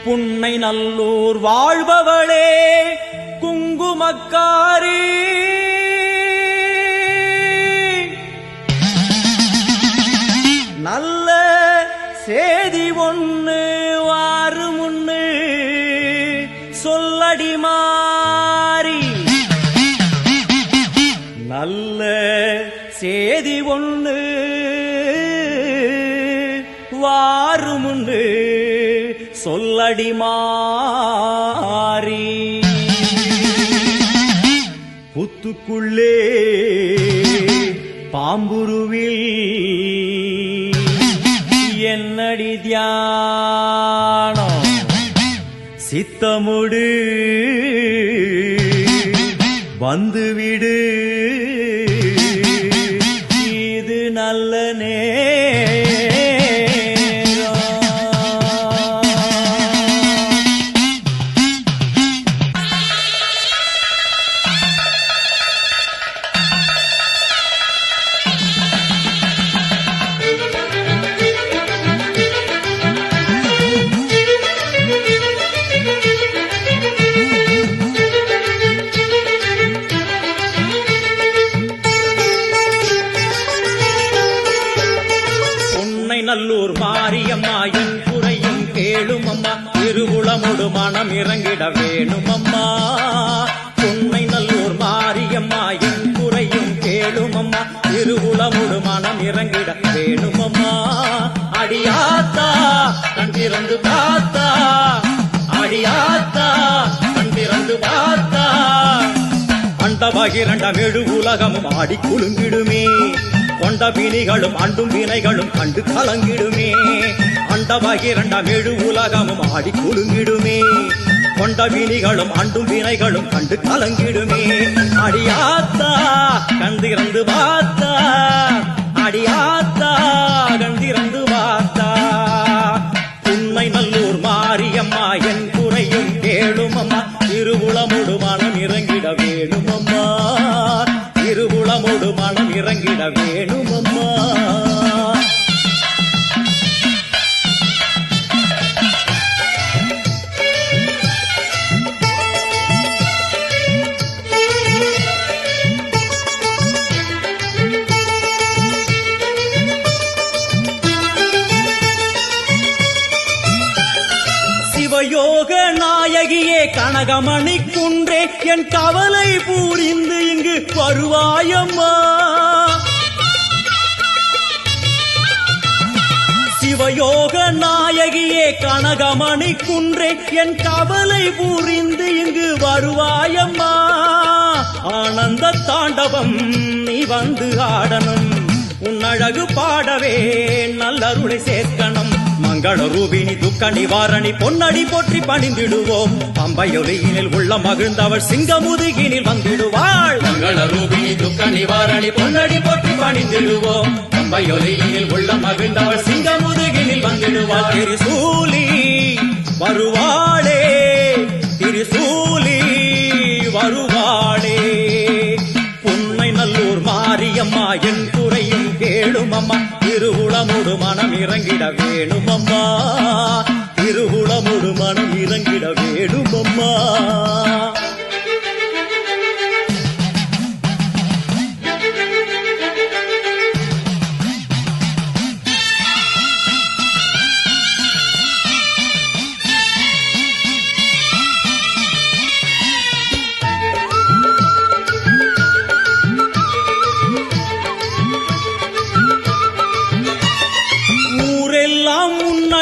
புன்னை நல்லூர் வாழ்பவளே குங்குமக்காரி நல்ல சேதி ஒண்ணு வாரு முன்னு சொல்லடி மாறி நல்ல சேதி ஒண்ணு வாரு முன்னு சொல்லடி மாறி புத்துக்குள்ளே பாம்புருவில் என்னடி தியானம் சித்தமுடு வந்துவிடு இது நல்ல நல்லூர் மாரியம்மா என் குறையும் கேளும் அம்மா திருவுளமோடு மனம் இறங்கிட வேணும் அம்மா உன்னை நல்லூர் மாரியம்மா என் குறையும் கேளும் அம்மா திருவுளமோடு மனம் இறங்கிட வேணும் அம்மா அடியாத்தா கண் திறந்து பார்த்தா அடியாத்தா கண் திறந்து பார்த்தா அண்டபகிரண்டம் எழு உலகமும் ஆடி குலுங்கிடுமே கொண்ட வினிகளும் அண்டும் வினைகளும் கண்டு கலங்கிடுமே அண்டபகிரண்டம் எழு உலகமும் ஆடி குலுங்கிடுமே கொண்ட வினிகளும் அண்டும் வினைகளும் கண்டு கலங்கிடுமே அடியாத்தா கண்டிறந்து பார்த்தா அடியாத்தா கண்டிறந்து பார்த்தா உண்மை நல்லூர் மாரியம்மா என் குறையும் கேளும் அம்மா திருவுளமோடு மனம் இறங்கிட வேணும் அம்மா திருவுளமோடு மனம் இறங்கிட வேணும் அம்மா சிவயோக நாயகியே கனகமணி குன்றே என் கவலை பூரிந்து இங்கு வருவாயம்மா சிவயோக நாயகியே கனகமணி குன்றே என் கவலை பூரிந்து இங்கு வருவாயம்மா ஆனந்த தாண்டவம் நீ வந்து ஆடணும் உன் அழகு பாடவே நல்லருளை சேர்க்கணும் மங்கள ரூபினி துக்க நிவாரணி பொன்னடி போற்றி பணிந்திடுவோம் பம்பையொலியினில் உள்ள மகிழ்ந்தவள் சிங்கமுதுகினில் வந்திடுவாள் மங்கள ரூபினி துக்க நிவாரணி பொன்னடி போற்றி பணிந்திடுவோம் பம்பையொலியினில் உள்ள மகிழ்ந்தவள் சிங்கமுதுகினில் வந்திடுவாள் திரிசூலி வருவாளே திரிசூலி வருவாளே உன்னை நல்லூர் மாரியம்மா என் குறையும் கேளும் அம்மா திருவுளமோடு மனம் இறங்கிட வேணும் அம்மா திருவுளமோடு மனம் இறங்கிட வேணும் அம்மா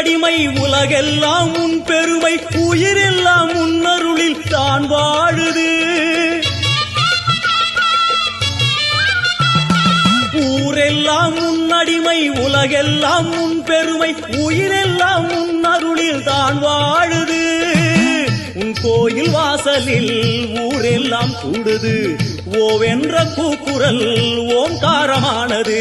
அடிமை உலகெல்லாம் உன் பெருமை உயிரெல்லாம் உன்னருளில் தான் வாழுது ஊரெல்லாம் உன் அடிமை உலகெல்லாம் உன் பெருமை உயிரெல்லாம் உன்னருளில் தான் வாழுது உன் கோயில் வாசலில் ஊரெல்லாம் கூடுது ஓவென்ற கூக்குரல் ஓங்காரமானது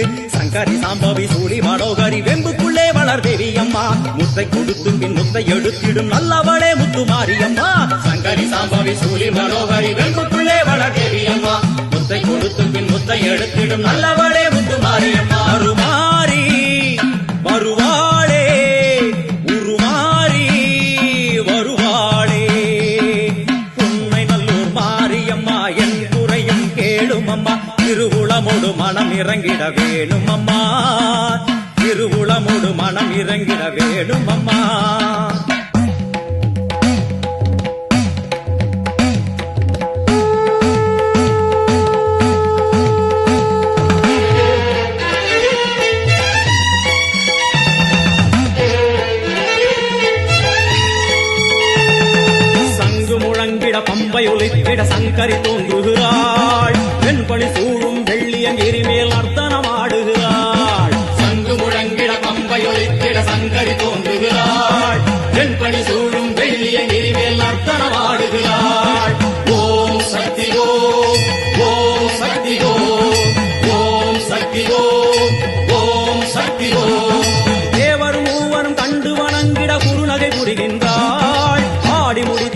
சங்கரி சாம்பவி சூழி மனோகரி வெம்புக்குள்ளே வளர் தேவியம்மா முத்தை கொடுத்து பின் முத்தை எடுத்திடும் நல்லவளே முத்து மாரியம்மா சங்கரி சாம்பவி சூழி மனோகரி வெம்புக்குள்ளே வளர் தேவியம்மா முத்தை கொடுத்து பின் முத்தை எடுத்திடும் நல்லவளே முத்து மாரியம்மா அருமாரி வருவாளே உருமாறி வேணும் அம்மா. பம்பை ஒலித்திட சங்கரி தோன்றுகிறாள். வெண்பணி சூழும் வெள்ளியன் எரிமேல் நர்த்தனமாடுகிறாள். சங்கு முழங்கிட பம்பை ஒலித்திட சங்கரி தோன்றுகிறாள். வெண்பணி சூழும் வெள்ளியன் எரிமேல் நர்த்தனமாடுகிறாள். ஓம் சக்தி ஓம், ஓம் சக்தி ஓம், ஓம் சக்தி ஓம், ஓம் சக்தி ஓம். தேவரும் மூவரும் கண்டு வணங்கிட குறுநகை புரிகின்றாள். ஆடி முடி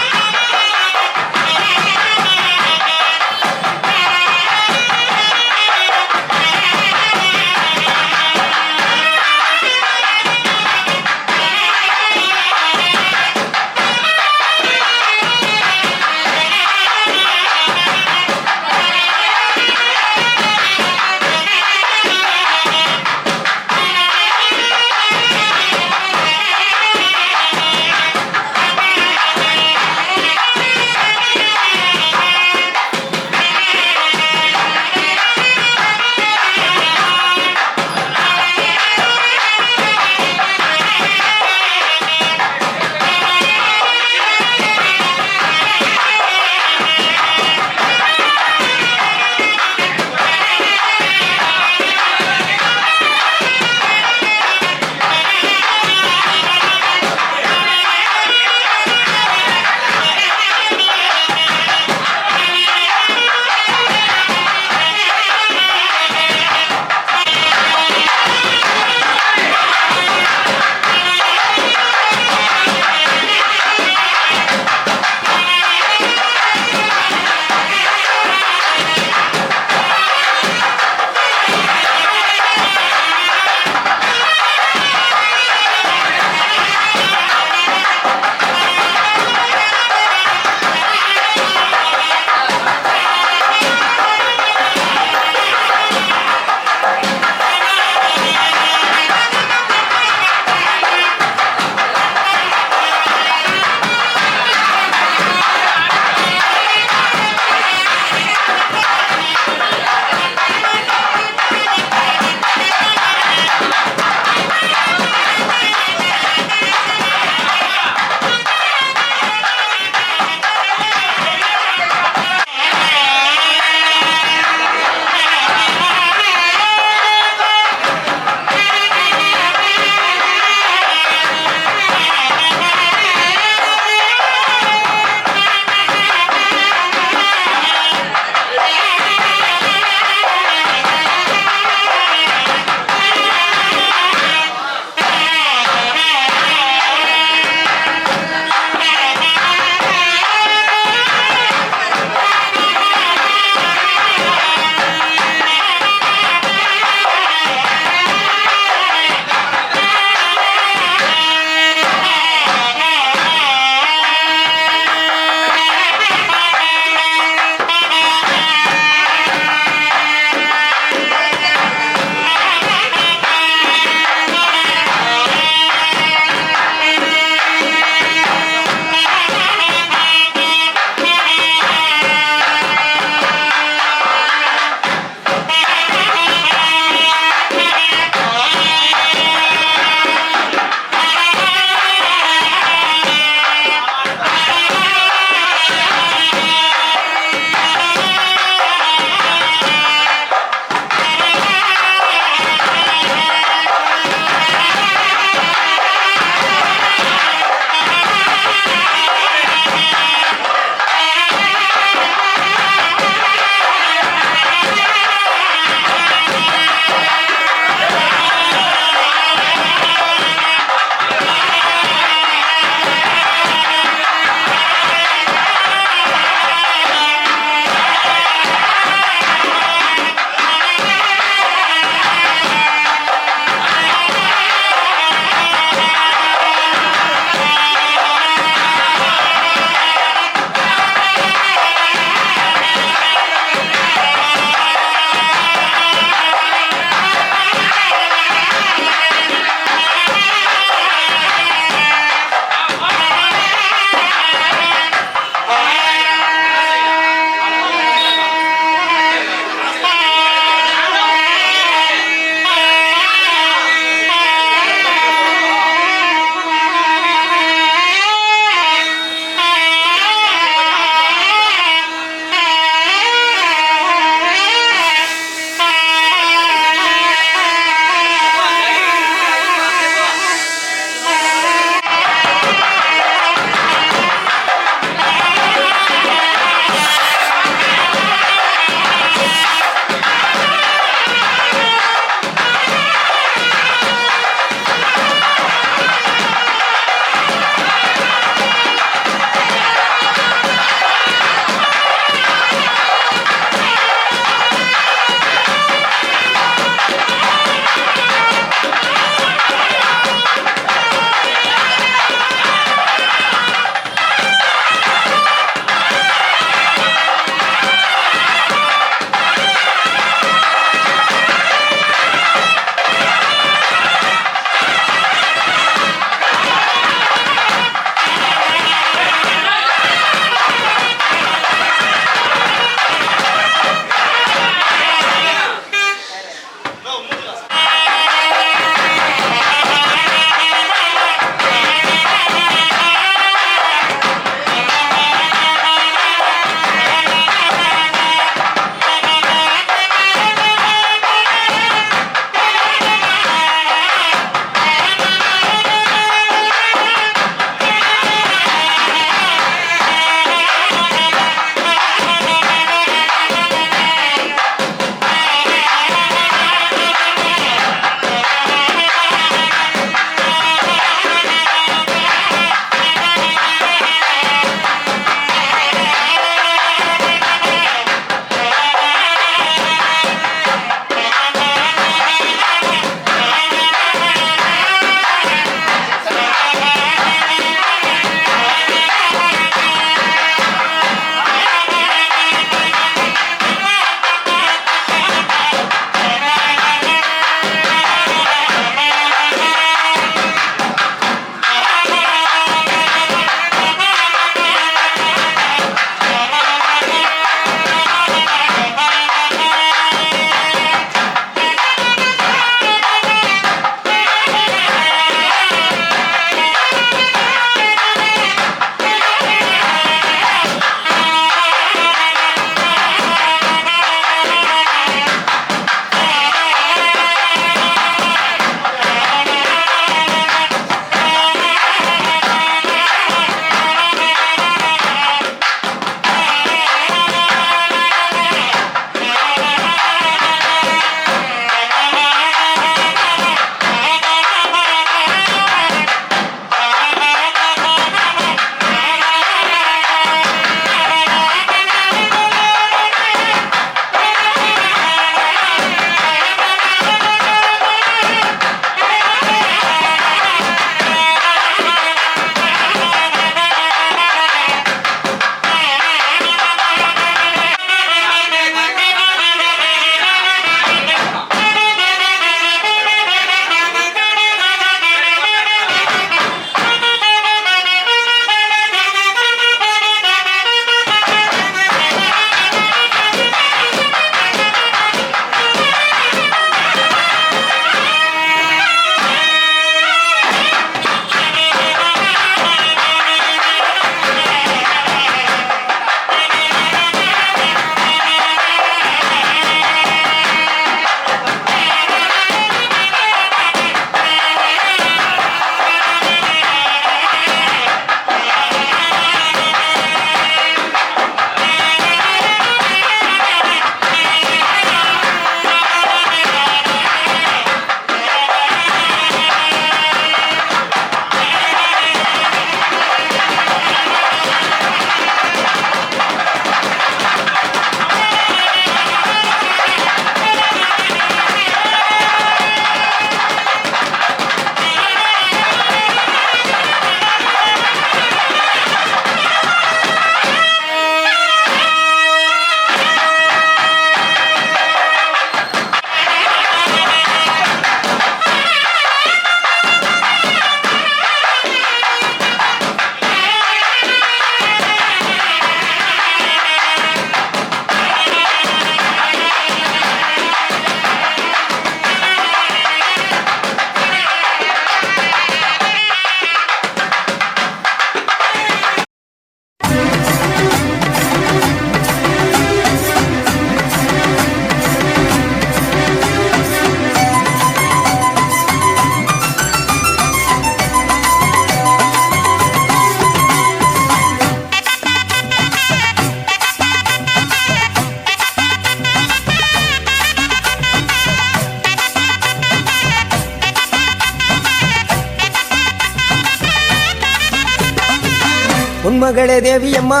உன்மகளே தேவியம்மா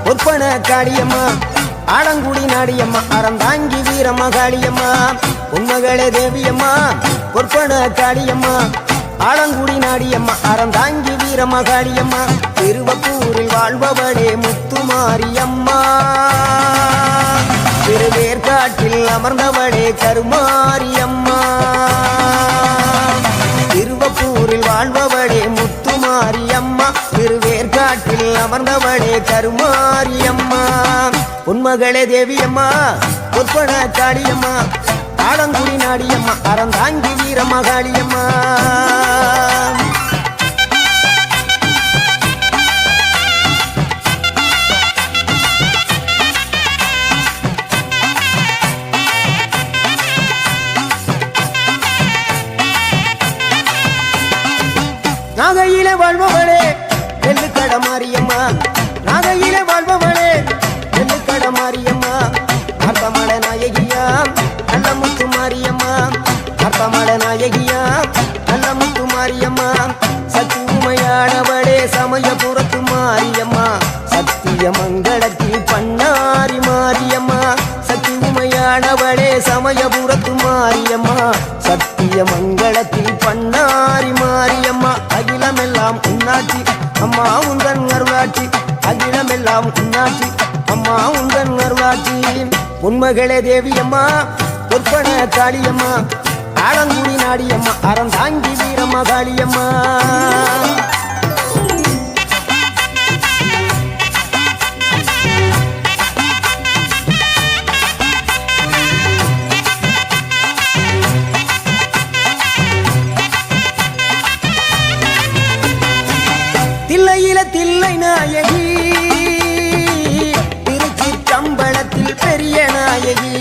பொற்பன காளியம்மா ஆலங்குடி நாடியம்மா அறந்தாங்கி வீரம்மா காளியம்மா உன்மகளே தேவியம்மா பொற்பன காளியம்மா ஆலங்குடி நாடியம்மா அறந்தாங்கி வீரம்மா காளியம்மா திருவப்பூரில் வாழ்பவளே முத்துமாரியம்மா திருவேற்காட்டில் அமர்ந்தவளே கருமாரியம்மா திருவப்பூரில் வாழ்பவளே முத்துமாரியம்மா திருவேற்காட்டில் அமர்ந்தவளே கருமாரியம்மா உன்மகளே தேவியம்மா பொற்பன காளியம்மா ஆலங்குடி நாடியம்மா அறந்தாங்கி வீரம்மா காளியம்மா நாகையிலே வாழ்பவளே வெள்ளுக்கட மாரியம்மா நாகையிலே வாழ்பவளே வெள்ளுக்கட மாரியம்மா அர்த்தமட நாயகியா நல்ல முத்து மாரியம்மா அர்த்தமட நாயகியா நல்ல முத்து மாரியம்மா சக்தி உமையானவளே சமயபுரத்து மாரியம்மா சத்திய மங்களத்தில் பண்ணாரி மாரியம்மா சக்தி உமையானவளே சமயபுரத்து மாரியம்மா சத்திய மங்களத்தில் பண்ணாரி மாரியம்மா அகிலமெல்லாம் உன்னாட்சி அம்மா உந்தன் அருளாட்சி அகிலமெல்லாம் உன்னாட்சி அம்மா உந்தன் அருளாட்சி உன்மகளே தேவியம்மா பொற்பன காளியம்மா ஆலங்குடி நாடியம்மா அறந்தாங்கி வீரம்மா காளியம்மா தில்லையில தில்லை நாயகி திருச்சிற்றம்பலத்தில் பெரிய நாயகி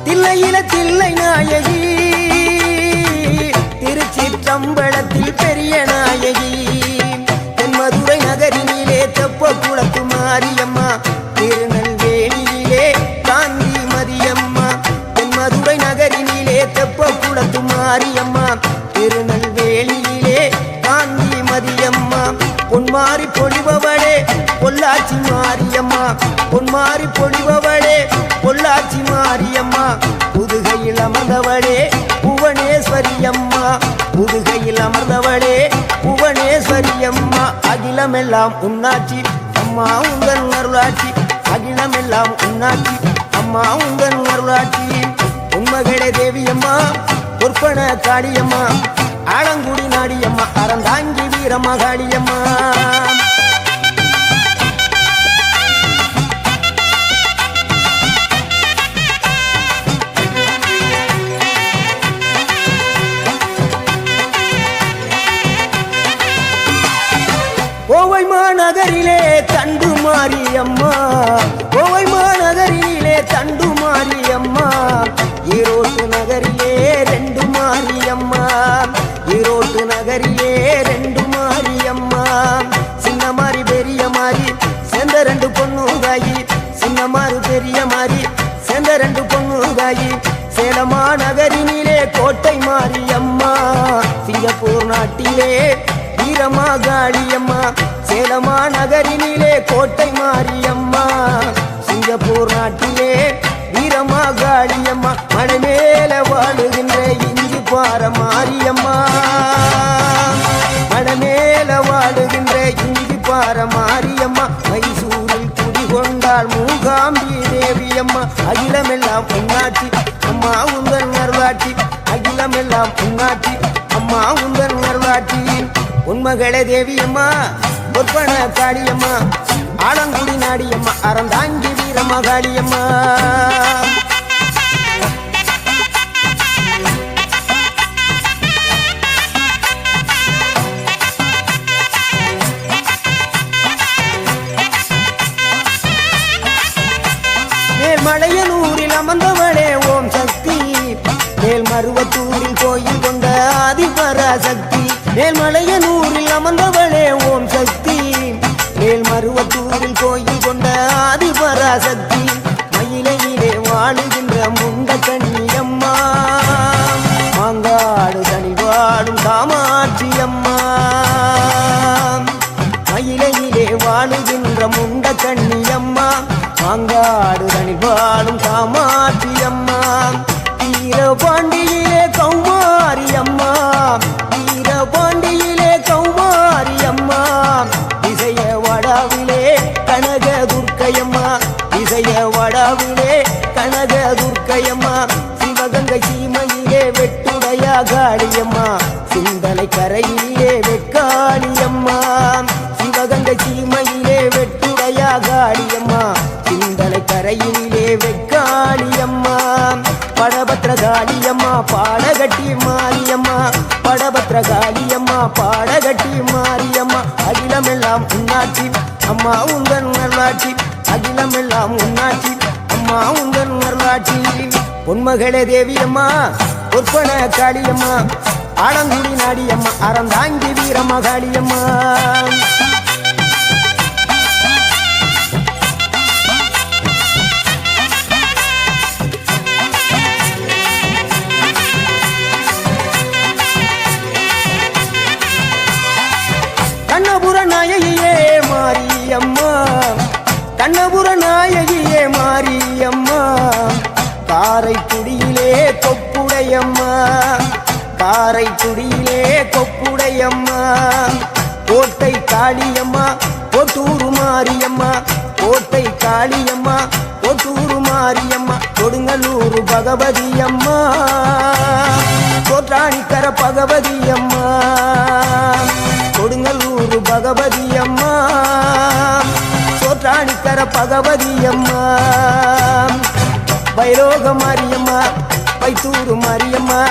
தில்லையில தில்லை நாயகி திருச்சிற்றம்பலத்தில் பெரிய நாயகி தென்மதுரை நகரினிலே தெப்ப குளத்து மாரியம்மா திருநெல்வேலியிலே காந்தி மதியம்மா தென்மதுரை நகரினிலே தெப்ப குளத்து மாரியம்மா திருநெல்வேலியிலே காந்தி மதியம்மா பொன்மாரி பொழிபவளே பொள்ளாச்சி மாரியம்மா பொன்மாரி பொழிபவளே பொள்ளாச்சி மாரியம்மா புதுகையில் அமர்ந்தவளே புவனேஸ்வரியம்மா புதுகையில் அமர்ந்தவளே புவனேஸ்வரியம்மா அகிலமெல்லாம் உன்னாட்சி அம்மா உந்தன் அருளாட்சி அகிலமெல்லாம் உன்னாட்சி அம்மா உந்தன் அருளாட்சி உன்மகளே தேவியம்மா பொற்பன காளியம்மா ஆலங்குடி நாடியம்மா அறந்தாங்கி வீரம்மா காளியம்மா கோவை மாநகரிலே தண்டு மாரியம்மா கோவை மாநகரிலே தண்டு மாரியம்மா ஈரோட்டு நகரிலே ரெண்டு மாரியம்மா ஈரோட்டு நகரிலே ரெண்டு மாரியம்மா சின்ன மாறி பெரிய மாறி சேர்ந்த ரெண்டு பொண்ணுகாயி சின்ன மாறு பெரிய மாறி சேர்ந்த ரெண்டு பொண்ணுகாயி சேலமா நகரினிலே கோட்டை மாரியம்மா சிங்கப்பூர் நாட்டிலே வீரமா காளியம்மா சேலமா நகரினிலே கோட்டை மாரியம்மா சிங்கப்பூர் நாட்டிலே வீரமா காளியம்மா மலை மேல வாழுகின்ற இஞ்சி பார மாரியம்மா மலை மேல வாழுகின்ற இஞ்சி பார மாரியம்மா மைசூரில் குடிகொண்டாள் மூகாம்பி தேவியம்மா அகிலமெல்லாம் உன்னாட்சி அம்மா உந்தன் அருளாட்சி அகிலமெல்லாம் உன்னாட்சி அம்மா உந்தன் அருளாட்சி உன்மகளே தேவியம்மா பொற்பன காளியம்மா ஆலங்குடி நாடியம்மா அறந்தாங்கி வீரம்மா காளியம்மா மேல்மலையனூரில் அமர்ந்தவளே ஓம் சக்தி மேல்மருவத்தூரில் கோயில் கொண்ட ஆதிபராசக்தி மேல்மலையனூரில் அமர்ந்தவளே ஓம் சக்தி மேல்மருவத்தூரில் கோயில் கொண்ட ஆதிபராசக்தி மயிலையிலே வாழுகின்ற முண்ட கண்ணியம்மா மாங்காடு தனி வாழும் காமாட்சி அம்மா ஆளுகின்ற முண்ட கண்ணியம்மா மாங்காடு தனில் வாழும் காமாட்சி அம்மா வீரபாண்டியிலே கௌமாரி அம்மா வீரபாண்டியிலே கௌமாரி அம்மா இசைய வடாவிலே கனக துர்க்கையம்மா இசைய வடாவிலே கனக துர்க்கையம்மா சிவகங்கை சீமையிலே வெட்டுடையா காளியம்மா சிந்தலை கரையிலே வெக்காளியம்மா சிவகங்கை சீமையிலே வெட்டுடையா காளியம்மா சிந்தலை கரையிலே வெக்காளியம்மா படபத்ர காளியம்மா பாடகட்டி மாரியம்மா படபத்ர காளியம்மா பாடகட்டி மாரியம்மா அகிலமெல்லாம் உன்னாட்சி அம்மா உந்தன் நல்லாட்சி அகிலமெல்லாம் உன்னாட்சி அம்மா உந்தன் நல்லாட்சி பொன்மகளே தேவியம்மா பொற்பன காளியம்மா ஆலங்குடி நாடியம்மா அறந்தாங்கி வீரம்மா காளியம்மா கண்ணபுர நாயகியே மாரியம்மா கண்ணபுர நாயகியே மாரியம்மா காரைக்குடியிலே கொப்புடையம்மா காரைக்குடியிலே கொப்புடையம்மா கோட்டை காளியம்மா கோட்டூரு மாரியம்மா கோட்டை காளியம்மா கோட்டூரு மாரியம்மா கொடுங்கல்லூரு பகவதி அம்மா கோற்றாணிக்கர பகவதி அம்மா கொடுங்கல்லூரு பகவதி அம்மா சோற்றாணிக்கர பகவதி அம்மா வைரோக மாரியம்மா வைத்தூரு மாரியம்மா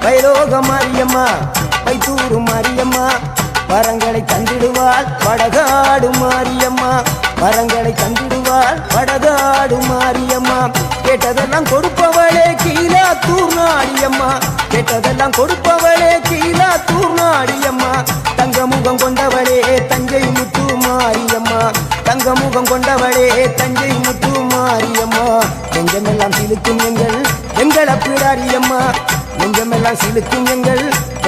வைரோக மாரியம்மா வைத்தூரு மாரியம்மா வரங்களை தந்திடுவாள் வடகாடு மாரியம்மா வரங்களை தந்திடுவாள் வடகாடு மாரியம்மா கேட்டதெல்லாம் கொடுப்பவளே கீழாத்தூர் நாடியம்மா கேட்டதெல்லாம் கொடுப்பவளே கீழாத்தூர் நாடியம்மா தங்க முகம் கொண்டவளே தஞ்சை முத்து மாரியம்மா தங்க முகம் கொண்டவளே தஞ்சை முத்து மாரியம்மா நெஞ்சமெல்லாம் சிலுக்கும் எங்கள் பிடாரியம்மா நெஞ்சமெல்லாம் சிலுக்கும்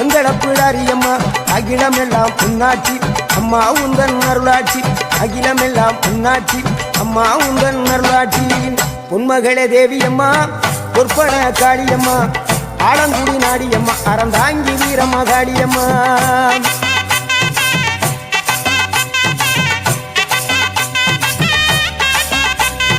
எங்கள் பிடாரியம்மா அகிலமெல்லாம் உன்னாட்சி அம்மா உந்தன் அருளாட்சி அகிலமெல்லாம் உன்னாட்சி அம்மா உந்தன் அருளாட்சி பொன்மகளே தேவியம்மா பொற்பன காளியம்மா ஆலங்குடி நாடியம்மா அறந்தாங்கி வீரம்மா காளியம்மா